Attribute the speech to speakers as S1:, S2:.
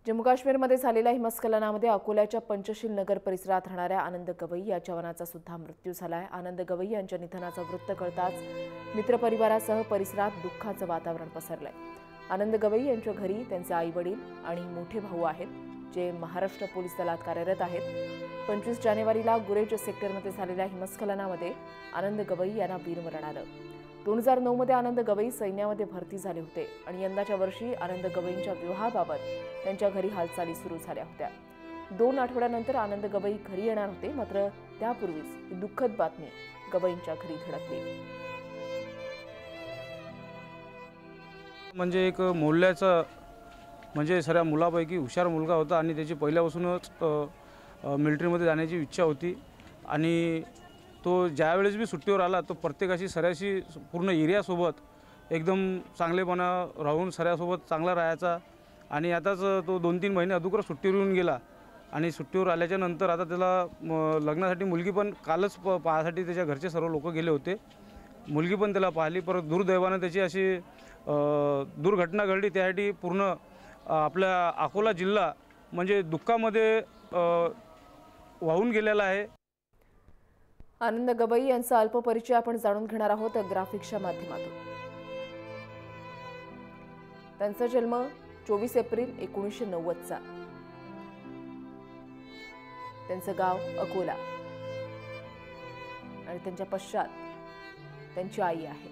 S1: जम्मू काश्मीरमध्ये झालेल्या हिमस्खलनामध्ये अकोल्याच्या पंचशील नगर परिसरात राहणाऱ्या आनंद गवई या जवानाचा सुद्धा मृत्यू झालाय। आनंद गवई यांच्या निधनाचं वृत्त कळताच मित्रपरिवारासह परिसरात दुःखाचं वातावरण पसरलंय। आनंद गवई यांच्या घरी त्यांचे आई-वडील आणि मोठे भाऊ आहेत, जे महाराष्ट्र पोलीस दलात कार्यरत आहेत। 25 जानेवारीला गुरेज सेक्टरमध्ये झालेल्या हिमस्खलनामध्ये आनंद गवई यांना वीरमरण आलं। 2009 मध्ये आनंद गवई सैन्यामध्ये भरती झाले होते आणि यंदाच्या वर्षी आनंद गवईंच्या विवाहाबाबत त्यांच्या घरी हालचाली सुरू झाल्या होत्या। 2 आठवड्यानंतर आनंद गवई घरी येणार होते, मात्र त्यापूर्वीच ही दुःखद बातमी गवईंच्या घरी धडकली।
S2: म्हणजे एक मोहल्ल्याचा म्हणजे सगळ्या मुलापैकी हुशार मुलगा होता आणि त्याची पहिल्यापासूनच मिलिटरीमध्ये जाण्याची इच्छा होती आणि तो ज्यावेळेस भी सुट्टीवर आला तो प्रत्येकाशी सऱ्याशी पूर्ण एरियासोबत एकदम चांगलेपणा राहून सऱ्यासोबत चांगला राहायचा। आणि आताच तो 2-3 महिने अगोदर सुट्टीवर येऊन गेला आणि सुट्टीवर आल्याच्या नंतर आता त्याला लग्नासाठी मुलगी पण कालच पाहासाठी त्याच्या घरचे सर्व लोक गेले होते। मुलगी पण त्याला पाहिली, परत दुर्दैवाने त्याची अशी दुर्घटना घडली। त्यासाठी पूर्ण आपल्या अकोला जिल्हा म्हणजे दुःखामध्ये वाहून गेलेला आहे।
S1: आनंद गवई यांचा अल्प परिचय आपण जाणून घेणार आहोत ग्राफिक्सच्या माध्यमातून। त्यांचा जन्म 24 एप्रिल 1990 चा। त्यांचं गाव अकोला आणि त्यांच्या पश्चात त्यांची आई आहे।